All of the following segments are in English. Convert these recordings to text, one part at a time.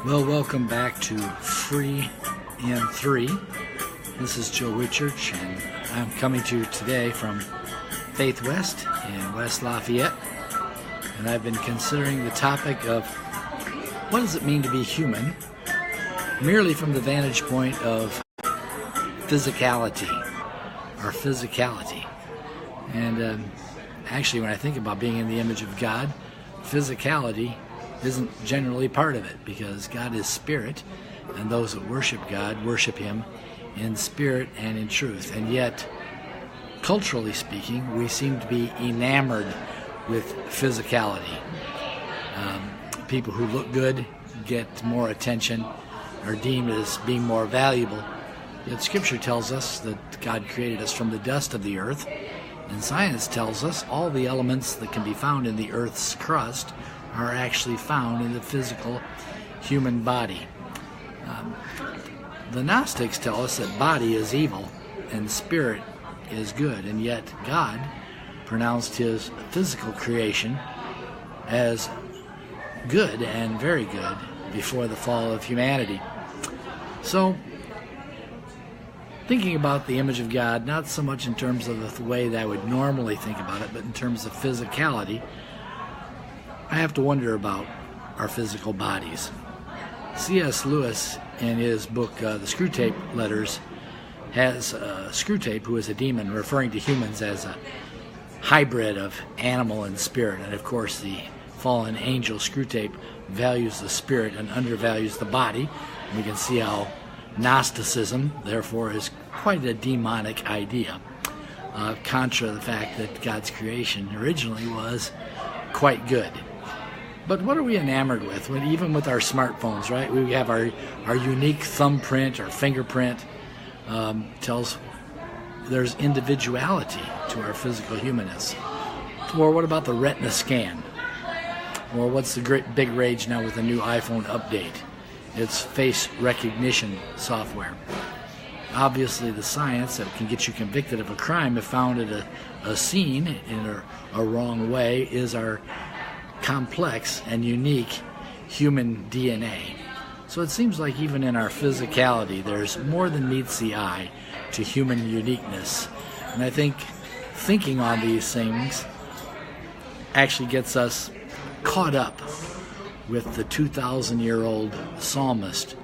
Well, welcome back to Free in 3. This is Joe Whitchurch, and I'm coming to you today from Faith West in West Lafayette. And I've been considering the topic of what does it mean to be human, merely from the vantage point of physicality, our physicality. And actually, when I think about being in the image of God, physicality isn't generally part of it, because God is spirit, and those that worship God worship Him in spirit and in truth. And yet, culturally speaking, we seem to be enamored with physicality. People who look good get more attention, are deemed as being more valuable. Yet Scripture tells us that God created us from the dust of the earth, and science tells us all the elements that can be found in the earth's crust are actually found in the physical human body. The Gnostics tell us that body is evil and spirit is good, and yet God pronounced His physical creation as good and very good before the fall of humanity. So, thinking about the image of God, not so much in terms of the way that I would normally think about it, but in terms of physicality, I have to wonder about our physical bodies. C.S. Lewis, in his book, The Screwtape Letters, has Screwtape, who is a demon, referring to humans as a hybrid of animal and spirit. And of course, the fallen angel Screwtape values the spirit and undervalues the body. And we can see how Gnosticism, therefore, is quite a demonic idea, contra the fact that God's creation originally was quite good. But what are we enamored with? Even with our smartphones, right? We have our unique thumbprint, our fingerprint, tells there's individuality to our physical humanness. Or what about the retina scan? Or what's the great big rage now with the new iPhone update? It's face recognition software. Obviously, the science that can get you convicted of a crime if found at a scene in a wrong way is our complex and unique human DNA. So it seems like even in our physicality, there's more than meets the eye to human uniqueness. And I think thinking on these things actually gets us caught up with the 2,000-year-old psalmist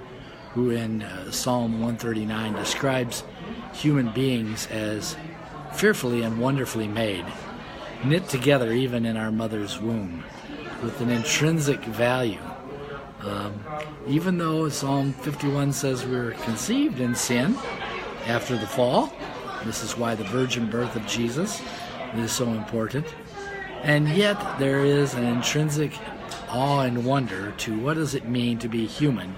who in Psalm 139 describes human beings as fearfully and wonderfully made, knit together even in our mother's womb, with an intrinsic value. Even though Psalm 51 says we're conceived in sin after the fall, this is why the virgin birth of Jesus is so important, and yet there is an intrinsic awe and wonder to what does it mean to be human.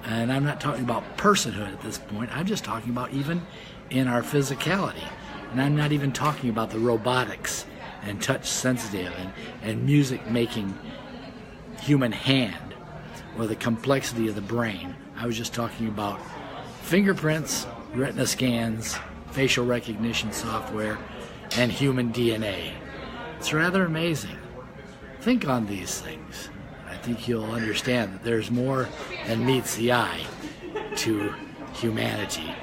And I'm not talking about personhood at this point, I'm just talking about even in our physicality. And I'm not even talking about the robotics and touch sensitive and music making human hand or the complexity of the brain. I was just talking about fingerprints, retina scans, facial recognition software, and human DNA. It's rather amazing. Think on these things. I think you'll understand that there's more than meets the eye to humanity,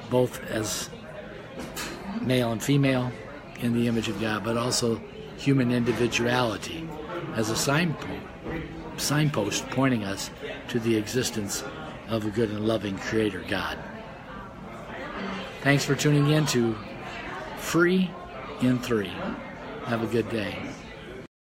both as male and female in the image of God, but also human individuality as a signpost pointing us to the existence of a good and loving Creator God. Thanks for tuning in to Free in 3. Have a good day.